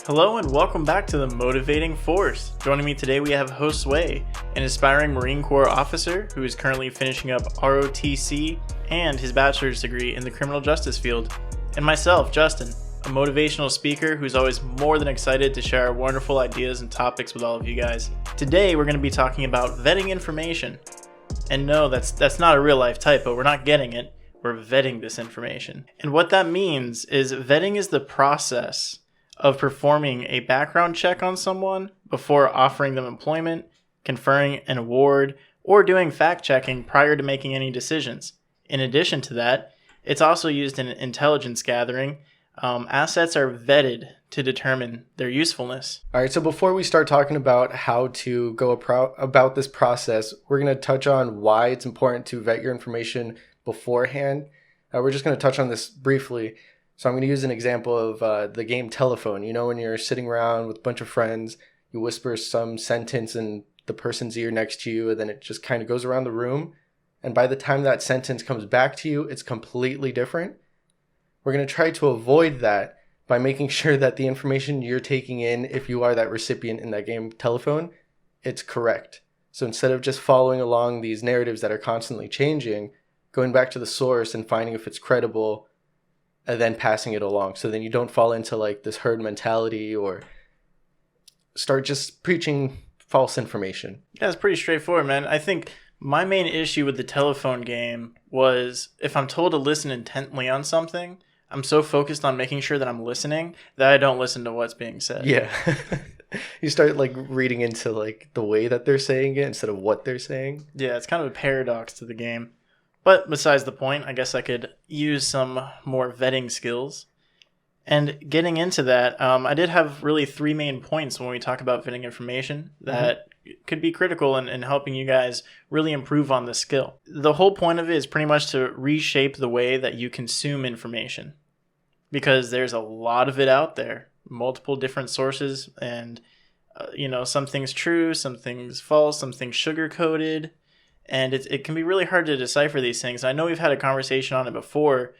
Hello and welcome back to The Motivating Force. Joining me today we have Josue, an aspiring Marine Corps officer who is currently finishing up ROTC and his bachelor's degree in the criminal justice field. And myself, Justin, a motivational speaker who's always more than excited to share our wonderful ideas and topics with all of you guys. Today we're going to be talking about vetting information. And no, that's not a real life typo, we're not getting it, we're vetting this information. And what that means is vetting is the process of performing a background check on someone before offering them employment, conferring an award, or doing fact-checking prior to making any decisions. In addition to that, it's also used in intelligence gathering. Assets are vetted to determine their usefulness. All right, so before we start talking about how to go about this process, we're going to touch on why it's important to vet your information beforehand. We're just going to touch on this briefly. So I'm going to use an example of the game telephone. You know, when you're sitting around with a bunch of friends, you whisper some sentence in the person's ear next to you, and then it just kind of goes around the room. And by the time that sentence comes back to you, it's completely different. We're going to try to avoid that by making sure that the information you're taking in, if you are that recipient in that game telephone, it's correct. So instead of just following along these narratives that are constantly changing, going back to the source and finding if it's credible, and then passing it along. So then you don't fall into like this herd mentality or start just preaching false information. Yeah, it's pretty straightforward, man. I think my main issue with the telephone game was if I'm told to listen intently on something, I'm so focused on making sure that I'm listening that I don't listen to what's being said. Yeah. You start like reading into like the way that they're saying it instead of what they're saying. Yeah, it's kind of a paradox to the game. But besides the point, I guess I could use some more vetting skills. And getting into that, I did have really three main points when we talk about vetting information that could be critical in helping you guys really improve on this skill. The whole point of it is pretty much to reshape the way that you consume information. Because there's a lot of it out there, multiple different sources, and some things true, some things false, some things sugar-coated. And it can be really hard to decipher these things. I know we've had a conversation on it before,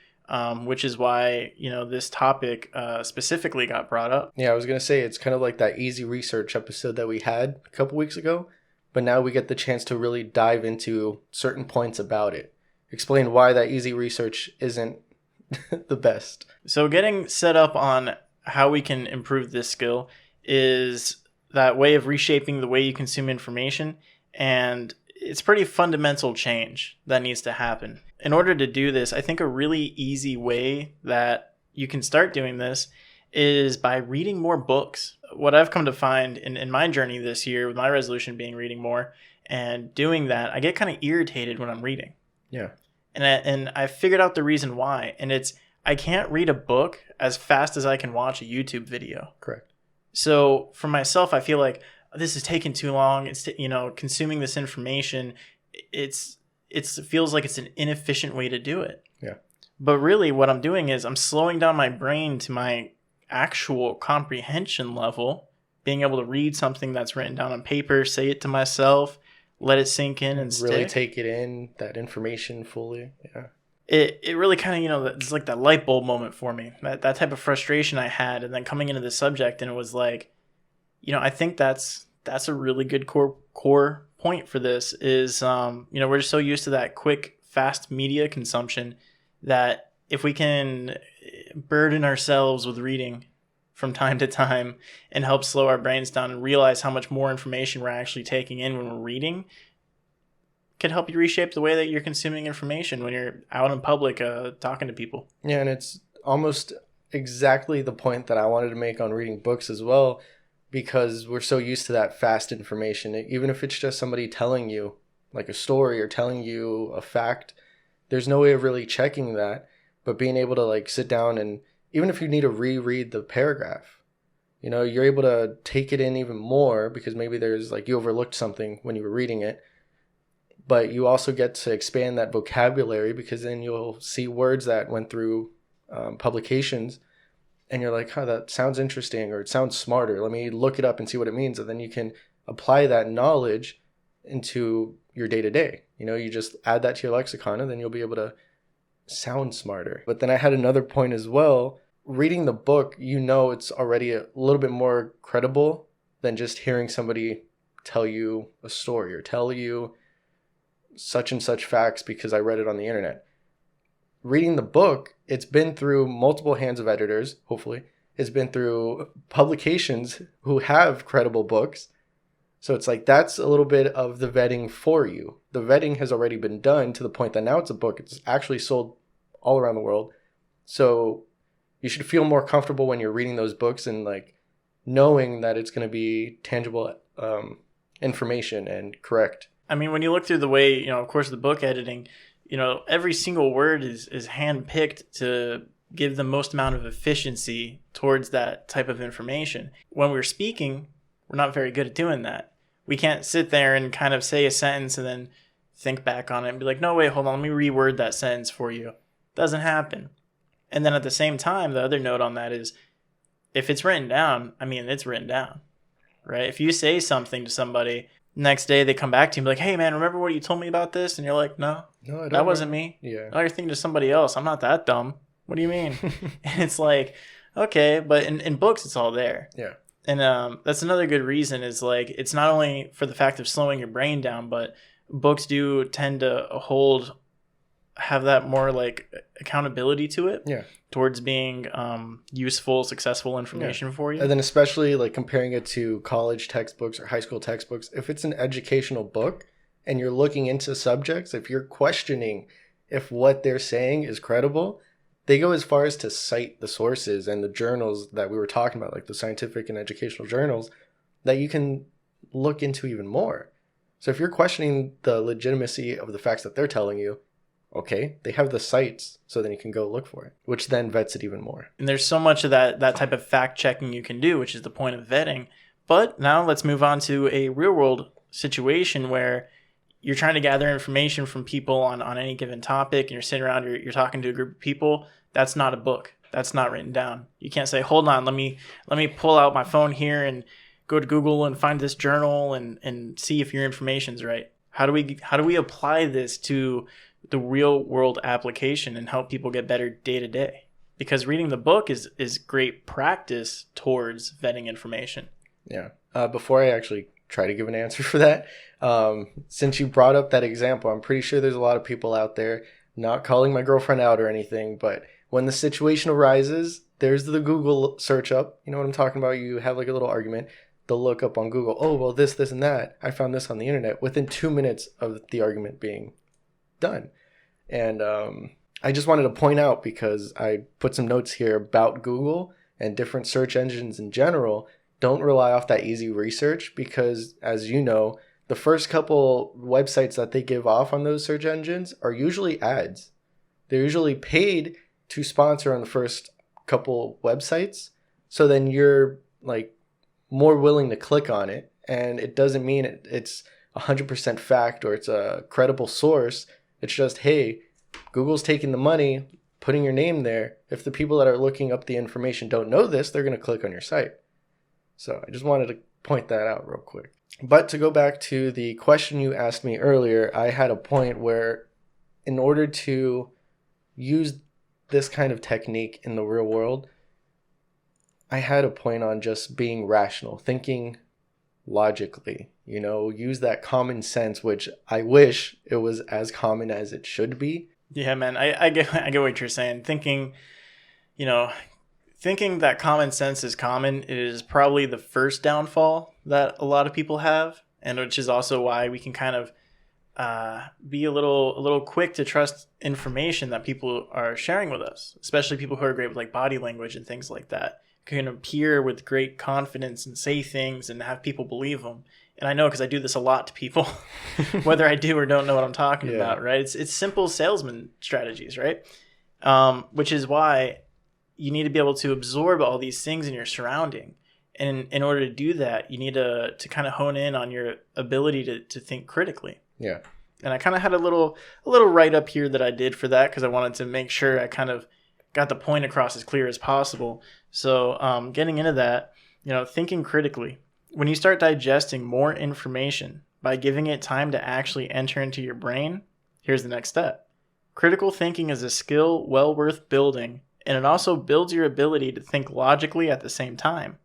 which is why, this topic specifically got brought up. Yeah, I was going to say it's kind of like that easy research episode that we had a couple weeks ago, but now we get the chance to really dive into certain points about it. Explain why that easy research isn't the best. So getting set up on how we can improve this skill is that way of reshaping the way you consume information, and it's pretty fundamental change that needs to happen. In order to do this, I think a really easy way that you can start doing this is by reading more books. What I've come to find in my journey this year, with my resolution being reading more, and doing that, I get kind of irritated when I'm reading. Yeah. And I figured out the reason why. And it's, I can't read a book as fast as I can watch a YouTube video. Correct. So for myself, I feel like this is taking too long. It's consuming this information. It feels like it's an inefficient way to do it. Yeah. But really, what I'm doing is I'm slowing down my brain to my actual comprehension level, being able to read something that's written down on paper, say it to myself, let it sink in and really stick. take it in, that information fully. Yeah. It really kind of, it's like that light bulb moment for me. That type of frustration I had, and then coming into the subject, and it was like, I think that's a really good core point for this is, we're just so used to that quick, fast media consumption that if we can burden ourselves with reading from time to time and help slow our brains down and realize how much more information we're actually taking in when we're reading, can help you reshape the way that you're consuming information when you're out in public talking to people. Yeah, and it's almost exactly the point that I wanted to make on reading books as well, because we're so used to that fast information. Even if it's just somebody telling you like a story or telling you a fact, there's no way of really checking that. But being able to like sit down, and even if you need to reread the paragraph, you're able to take it in even more because maybe there's like you overlooked something when you were reading it. But you also get to expand that vocabulary because then you'll see words that went through publications. And you're like, that sounds interesting, or it sounds smarter. Let me look it up and see what it means. And then you can apply that knowledge into your day-to-day. You just add that to your lexicon, and then you'll be able to sound smarter. But then I had another point as well, reading the book, it's already a little bit more credible than just hearing somebody tell you a story or tell you such and such facts because I read it on the internet. Reading the book, it's been through multiple hands of editors, hopefully. It's been through publications who have credible books. So it's like that's a little bit of the vetting for you. The vetting has already been done to the point that now it's a book. It's actually sold all around the world. So you should feel more comfortable when you're reading those books and like knowing that it's going to be tangible information and correct. I mean, when you look through the way, of course, the book editing, every single word is handpicked to give the most amount of efficiency towards that type of information. When we're speaking, we're not very good at doing that. We can't sit there and kind of say a sentence and then think back on it and be like, no, wait, hold on, let me reword that sentence for you. Doesn't happen. And then at the same time, the other note on that is if it's written down, I mean, it's written down, right? If you say something to somebody, next day they come back to you and be like, hey, man, remember what you told me about this? And you're like, no, that wasn't me. Yeah. Oh, you're thinking to somebody else. I'm not that dumb. What do you mean? And it's like, okay, but in books, it's all there. Yeah. And that's another good reason is like, it's not only for the fact of slowing your brain down, but books do tend to have that more like accountability to it. Yeah. Towards being useful, successful information for you. And then especially like comparing it to college textbooks or high school textbooks, if it's an educational book and you're looking into subjects, if you're questioning if what they're saying is credible, they go as far as to cite the sources and the journals that we were talking about, like the scientific and educational journals, that you can look into even more. So if you're questioning the legitimacy of the facts that they're telling you, okay, they have the sites, so then you can go look for it, which then vets it even more. And there's so much of that type of fact checking you can do, which is the point of vetting. But now let's move on to a real world situation where you're trying to gather information from people on any given topic, and you're sitting around, you're talking to a group of people. That's not a book. That's not written down. You can't say, hold on, let me pull out my phone here and go to Google and find this journal and see if your information's right. How do we apply this to the real world application and help people get better day to day? Because reading the book is great practice towards vetting information. Yeah. Before I actually try to give an answer for that, since you brought up that example, I'm pretty sure there's a lot of people out there, not calling my girlfriend out or anything, but when the situation arises, there's the Google search up. You know what I'm talking about? You have like a little argument. They'll look up on Google, oh, well, this, and that. I found this on the internet within 2 minutes of the argument being done. And I just wanted to point out, because I put some notes here about Google and different search engines in general, don't rely off that easy research, because as you know, the first couple websites that they give off on those search engines are usually ads. They're usually paid to sponsor on the first couple websites. So then you're like more willing to click on it. And it doesn't mean it's 100% fact or it's a credible source. It's just, hey, Google's taking the money, putting your name there. If the people that are looking up the information don't know this, they're going to click on your site. So I just wanted to point that out real quick. But to go back to the question you asked me earlier, I had a point where in order to use this kind of technique in the real world, I had a point on just being rational, thinking logically, use that common sense, which I wish it was as common as it should be. Yeah, man, I get what you're saying. Thinking that common sense is common is probably the first downfall that a lot of people have, and which is also why we can kind of be a little quick to trust information that people are sharing with us, especially people who are great with like body language and things like that. Can appear with great confidence and say things and have people believe them. And I know because I do this a lot to people, whether I do or don't know what I'm talking about, right? It's simple salesman strategies, right? Which is why you need to be able to absorb all these things in your surrounding. And in order to do that, you need to kind of hone in on your ability to think critically. Yeah. And I kind of had a little write-up here that I did for that because I wanted to make sure I kind of got the point across as clear as possible. So getting into that, thinking critically. When you start digesting more information by giving it time to actually enter into your brain, here's the next step. Critical thinking is a skill well worth building and it also builds your ability to think logically at the same time,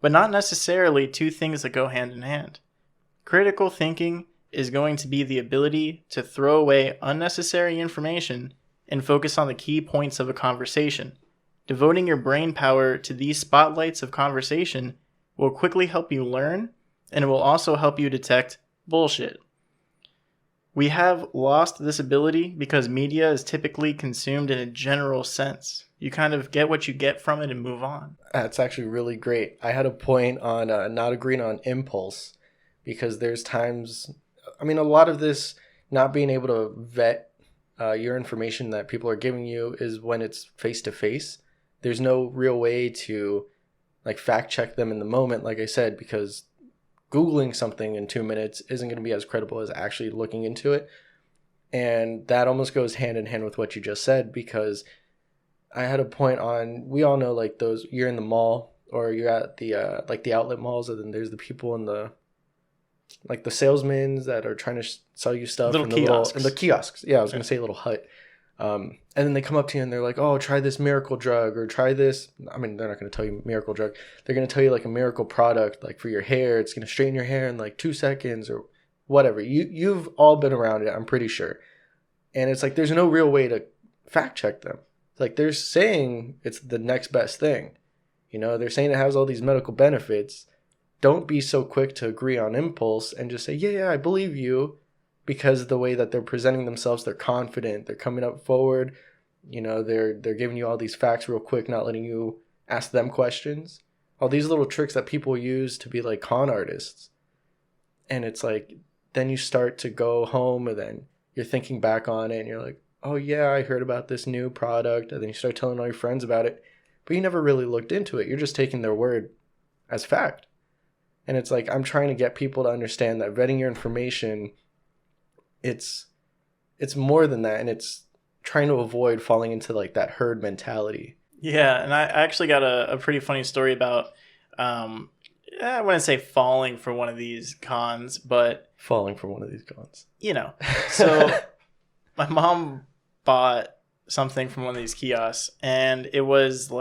but not necessarily two things that go hand in hand. Critical thinking is going to be the ability to throw away unnecessary information and focus on the key points of a conversation. Devoting your brain power to these spotlights of conversation will quickly help you learn, and it will also help you detect bullshit. We have lost this ability because media is typically consumed in a general sense. You kind of get what you get from it and move on. That's actually really great. I had a point on not agreeing on impulse, because there's times, a lot of this not being able to vet your information that people are giving you is when it's face to face. There's no real way to fact check them in the moment, like I said, because Googling something in 2 minutes isn't going to be as credible as actually looking into it. And that almost goes hand in hand with what you just said, because I had a point on, we all know those, you're in the mall or you're at the the outlet malls, and then there's the people in the the salesmen that are trying to sell you stuff Little kiosks. In the kiosks. Yeah, I was going to say little hut. And then they come up to you and they're like, oh, try this miracle drug, or try this. They're not going to tell you miracle drug. They're going to tell you a miracle product, for your hair. It's going to straighten your hair in 2 seconds or whatever. You've all been around it, I'm pretty sure. And it's there's no real way to fact check them. They're saying it's the next best thing. They're saying it has all these medical benefits. Don't be so quick to agree on impulse and just say, yeah, I believe you. Because the way that they're presenting themselves, they're confident, they're coming up forward, they're giving you all these facts real quick, not letting you ask them questions. All these little tricks that people use to be con artists. And it's then you start to go home, and then you're thinking back on it and you're like, oh yeah, I heard about this new product. And then you start telling all your friends about it, but you never really looked into it. You're just taking their word as fact. And it's I'm trying to get people to understand that vetting your information, it's more than that, and it's trying to avoid falling into that herd mentality. Yeah, and I actually got a pretty funny story about I wouldn't say falling for one of these cons, but falling for one of these cons. So my mom bought something from one of these kiosks, and it was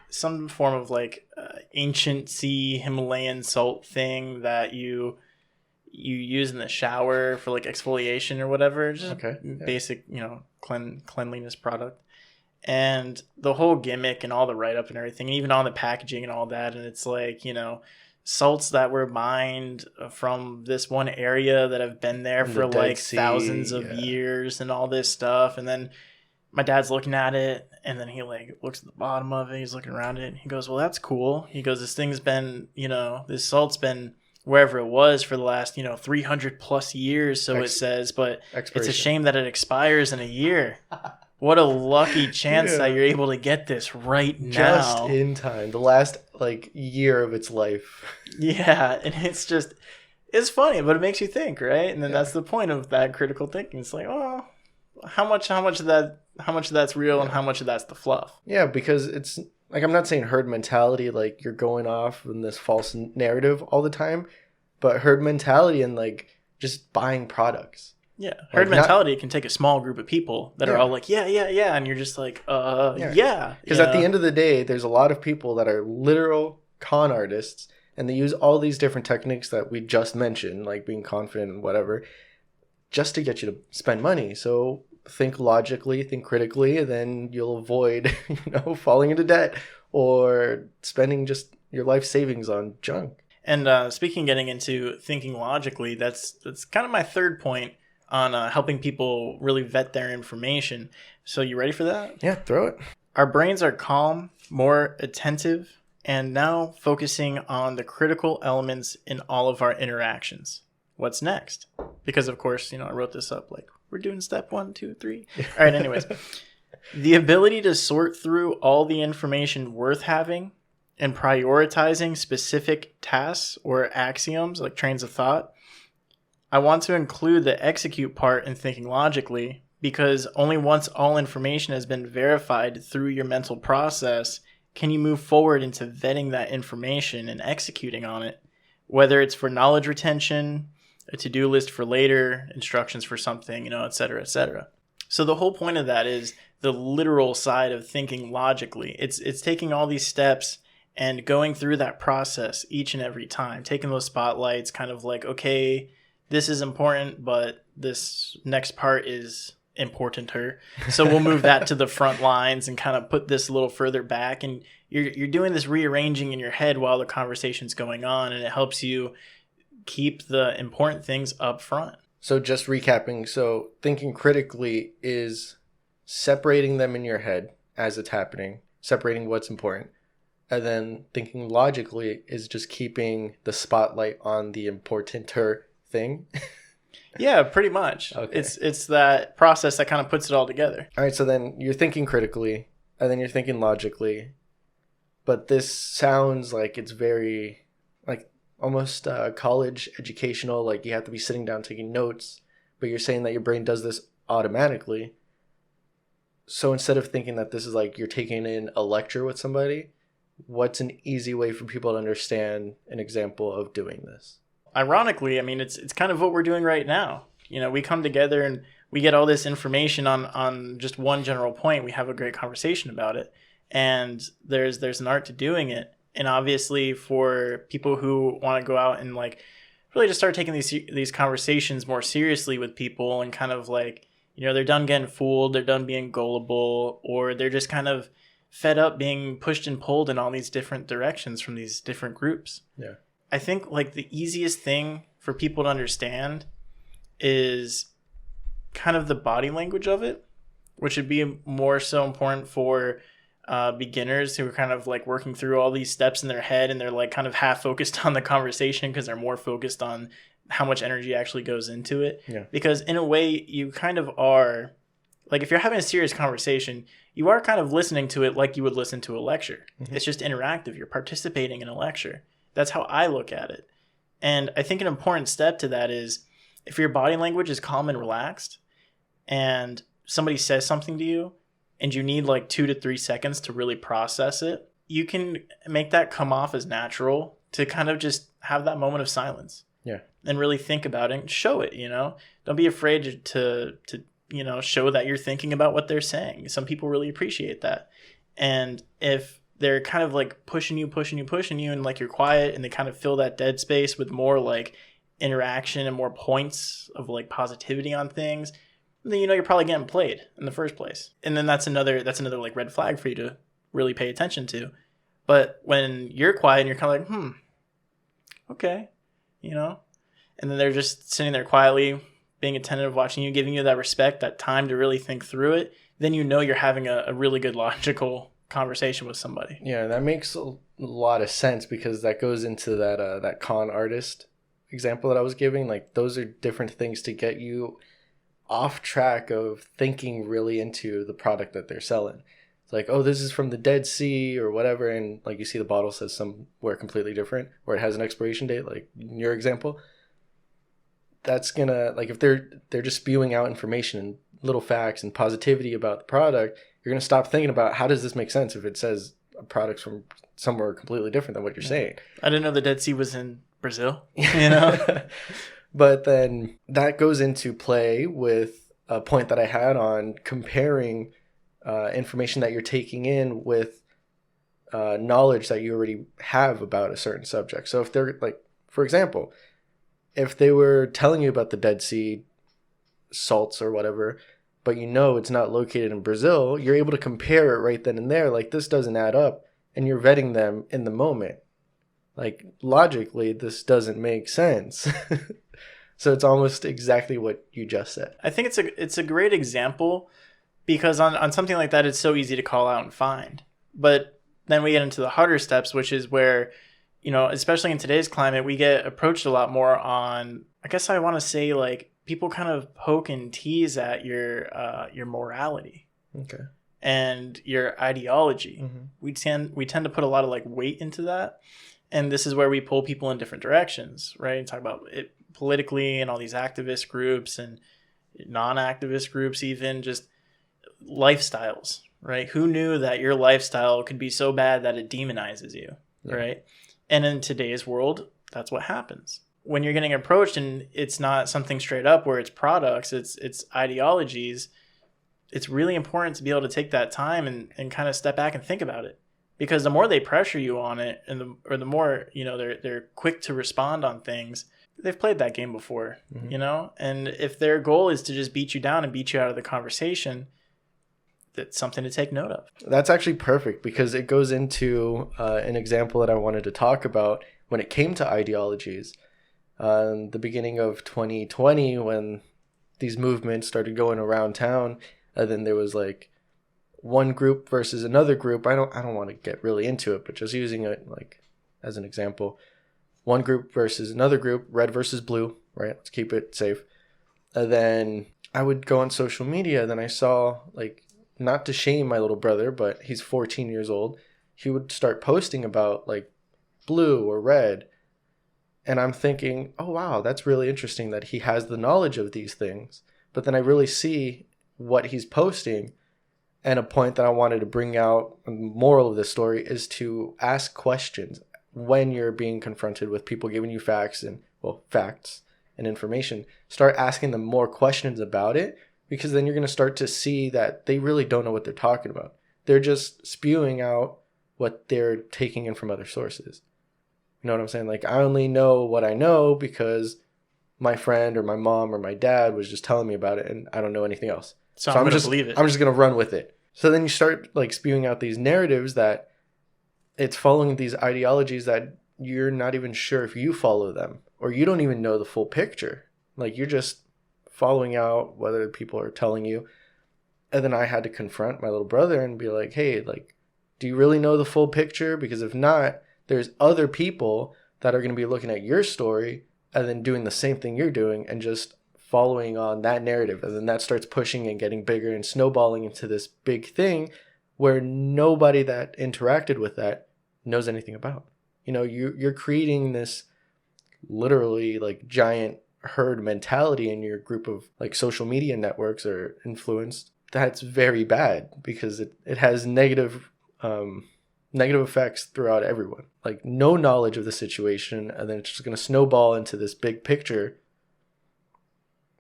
some form of ancient sea Himalayan salt thing that you use in the shower for exfoliation or whatever. Just okay, yeah. Basic, cleanliness product. And the whole gimmick and all the write-up and everything, and even on the packaging and all that, and it's salts that were mined from this one area that have been there for thousands of years and all this stuff. And then my dad's looking at it, and then he looks at the bottom of it, he's looking around it, and he goes, well, that's cool. He goes, this thing's been, this salt's been wherever it was for the last 300 plus years, so it says, but it's a shame that it expires in a year. What a lucky chance that you're able to get this right now, just in time, the last year of its life. Yeah, and it's funny, but it makes you think, right? And then that's the point of that critical thinking. It's how much of that's real and how much of that's the fluff. Yeah, because it's I'm not saying herd mentality, you're going off in this false narrative all the time, but herd mentality and just buying products. Yeah. Herd mentality can take a small group of people that are all yeah. And you're just yeah. Because at the end of the day, there's a lot of people that are literal con artists, and they use all these different techniques that we just mentioned, being confident and whatever, just to get you to spend money. So think logically, think critically, and then you'll avoid, falling into debt or spending just your life savings on junk. And getting into thinking logically, that's kind of my third point on helping people really vet their information. So you ready for that? Yeah, throw it. Our brains are calm, more attentive, and now focusing on the critical elements in all of our interactions. What's next? Because, of course, I wrote this up we're doing step 1, 2, 3. All right, anyways. The ability to sort through all the information worth having and prioritizing specific tasks or axioms, trains of thought. I want to include the execute part in thinking logically, because only once all information has been verified through your mental process can you move forward into vetting that information and executing on it, whether it's for knowledge retention, a to-do list for later, instructions for something, et cetera, et cetera. So the whole point of that is the literal side of thinking logically. It's taking all these steps and going through that process each and every time, taking those spotlights, kind of like, okay, this is important, but this next part is importanter. So we'll move that to the front lines and kind of put this a little further back. And you're doing this rearranging in your head while the conversation's going on, and it helps you keep the important things up front. So just recapping, so thinking critically is separating them in your head as it's happening, separating what's important. And then thinking logically is just keeping the spotlight on the importanter thing. Yeah, pretty much. Okay. It's that process that kind of puts it all together. All right, so then you're thinking critically, and then you're thinking logically. But this sounds like it's very, like, almost college educational, like you have to be sitting down taking notes, but you're saying that your brain does this automatically. So instead of thinking that this is like you're taking in a lecture with somebody, what's an easy way for people to understand an example of doing this? Ironically, I mean, it's kind of what we're doing right now. You know, we come together and we get all this information on just one general point. We have a great conversation about it. And there's an art to doing it. And obviously for people who want to go out and like really just start taking these conversations more seriously with people and kind of like, you know, they're done getting fooled, they're done being gullible, or they're just kind of fed up being pushed and pulled in all these different directions from these different groups. Yeah. I think like the easiest thing for people to understand is kind of the body language of it, which would be more so important for beginners who are kind of like working through all these steps in their head, and they're like kind of half focused on the conversation because they're more focused on how much energy actually goes into it. Yeah. Because in a way you kind of are, like if you're having a serious conversation, you are kind of listening to it like you would listen to a lecture. Mm-hmm. It's just interactive. You're participating in a lecture. That's how I look at it. And I think an important step to that is if your body language is calm and relaxed and somebody says something to you and you need like 2 to 3 seconds to really process it, you can make that come off as natural to kind of just have that moment of silence. Yeah. And really think about it and show it, you know? Don't be afraid to you know, show that you're thinking about what they're saying. Some people really appreciate that. And if they're kind of like pushing you, and like you're quiet and they kind of fill that dead space with more like interaction and more points of like positivity on things, then you know you're probably getting played in the first place. And then that's another like red flag for you to really pay attention to. But when you're quiet and you're kind of like, okay, you know, and then they're just sitting there quietly, being attentive, watching you, giving you that respect, that time to really think through it, then you know you're having a really good logical conversation with somebody. Yeah, that makes a lot of sense because that goes into that con artist example that I was giving. Like those are different things to get you off track of thinking really into the product that they're selling. It's like, oh, this is from the Dead Sea or whatever, and like you see the bottle says somewhere completely different, or it has an expiration date, like in your example. That's gonna, like, if they're just spewing out information and little facts and positivity about the product, you're gonna stop thinking about how does this make sense if it says a product's from somewhere completely different than what you're saying. I didn't know the Dead Sea was in Brazil, you know? But then that goes into play with a point that I had on comparing information that you're taking in with knowledge that you already have about a certain subject. So if they're like, for example, if they were telling you about the Dead Sea salts or whatever, but you know it's not located in Brazil, you're able to compare it right then and there. Like, this doesn't add up, and you're vetting them in the moment. Like, logically, this doesn't make sense. So it's almost exactly what you just said. I think it's a great example because on something like that, it's so easy to call out and find. But then we get into the harder steps, which is where, you know, especially in today's climate, we get approached a lot more on, I guess I want to say, like, people kind of poke and tease at your morality. Okay. And your ideology. Mm-hmm. We tend to put a lot of like weight into that. And this is where we pull people in different directions, right? And talk about it politically and all these activist groups and non-activist groups, even just lifestyles, right? Who knew that your lifestyle could be so bad that it demonizes you, right? And in today's world, that's what happens. When you're getting approached and it's not something straight up where it's products, it's ideologies, it's really important to be able to take that time and kind of step back and think about it. Because the more they pressure you on it, or the more, they're quick to respond on things, they've played that game before, And if their goal is to just beat you down and beat you out of the conversation, that's something to take note of. That's actually perfect, because it goes into an example that I wanted to talk about when it came to ideologies. The beginning of 2020, when these movements started going around town, and then there was like one group versus another group. I don't want to get really into it, but just using it like as an example, one group versus another group, red versus blue, right? Let's keep it safe. And then I would go on social media, then I saw, like, not to shame my little brother, but he's 14 years old. He would start posting about like blue or red. And I'm thinking, oh, wow, that's really interesting that he has the knowledge of these things. But then I really see what he's posting. And a point that I wanted to bring out, the moral of this story, is to ask questions when you're being confronted with people giving you facts and information. Start asking them more questions about it, because then you're going to start to see that they really don't know what they're talking about. They're just spewing out what they're taking in from other sources. You know what I'm saying? Like, I only know what I know because my friend or my mom or my dad was just telling me about it, and I don't know anything else. So I'm going to believe it. I'm just going to run with it. So then you start like spewing out these narratives that it's following these ideologies that you're not even sure if you follow them, or you don't even know the full picture. Like, you're just following out whether people are telling you. And then I had to confront my little brother and be like, hey, like, do you really know the full picture? Because if not, there's other people that are going to be looking at your story and then doing the same thing you're doing and just following on that narrative. And then that starts pushing and getting bigger and snowballing into this big thing where nobody that interacted with that knows anything about. You're creating this literally like giant herd mentality in your group of like social media networks or influence. That's very bad, because it has negative effects throughout everyone. Like, no knowledge of the situation, and then it's just going to snowball into this big picture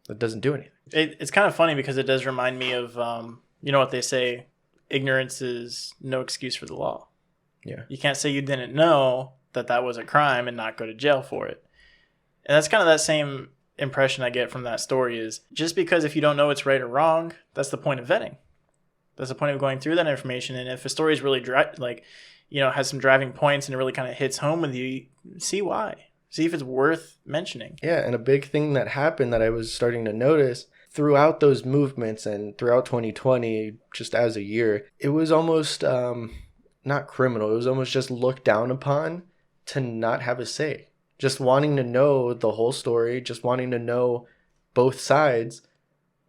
that doesn't do anything. It's kind of funny, because it does remind me of, what they say, ignorance is no excuse for the law. Yeah. You can't say you didn't know that was a crime and not go to jail for it. And that's kind of that same impression I get from that story, is just because if you don't know it's right or wrong, that's the point of vetting. That's the point of going through that information. And if a story is really has some driving points and it really kind of hits home with you, see why. See if it's worth mentioning. Yeah, and a big thing that happened that I was starting to notice throughout those movements and throughout 2020, just as a year, it was almost not criminal. It was almost just looked down upon to not have a say. Just wanting to know the whole story, just wanting to know both sides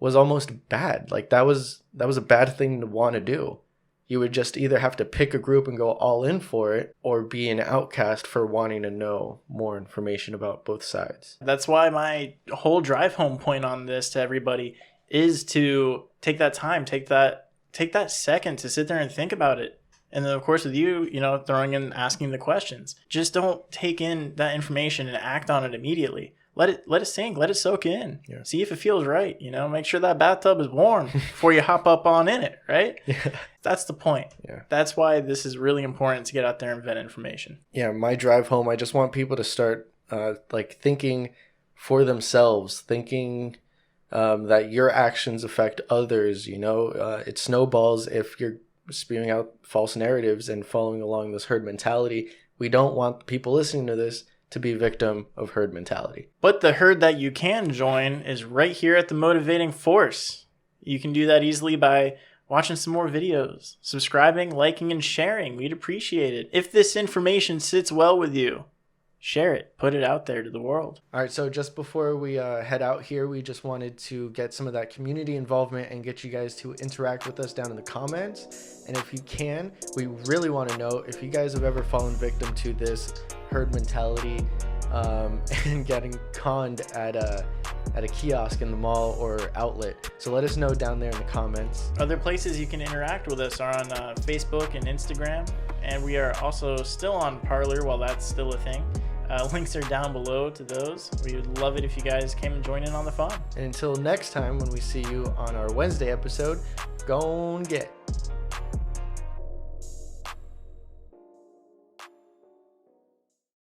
was almost bad. Like, that was a bad thing to want to do. You would just either have to pick a group and go all in for it, or be an outcast for wanting to know more information about both sides. That's why my whole drive home point on this to everybody is to take that time, take that second to sit there and think about it. And then, of course, with you, throwing in, asking the questions. Just don't take in that information and act on it immediately. Let it sink. Let it soak in. Yeah. See if it feels right. Make sure that bathtub is warm before you hop up on in it, right? Yeah. That's the point. Yeah. That's why this is really important to get out there and vet information. Yeah, my drive home, I just want people to start thinking for themselves, thinking that your actions affect others. It snowballs if you're spewing out false narratives and following along this herd mentality. We don't want people listening to this to be victim of herd mentality. But the herd that you can join is right here at the Motivating Force. You can do that easily by watching some more videos, subscribing, liking, and sharing. We'd appreciate it. If this information sits well with you, share it. Put it out there to the world. All right, so just before we head out here, we just wanted to get some of that community involvement and get you guys to interact with us down in the comments. And if you can, we really want to know if you guys have ever fallen victim to this herd mentality and getting conned at a kiosk in the mall or outlet. So let us know down there in the comments. Other places you can interact with us are on Facebook and Instagram, and we are also still on Parler while that's still a thing. Links are down below to those. We would love it if you guys came and join in on the fun. And until next time, when we see you on our Wednesday episode, go and get.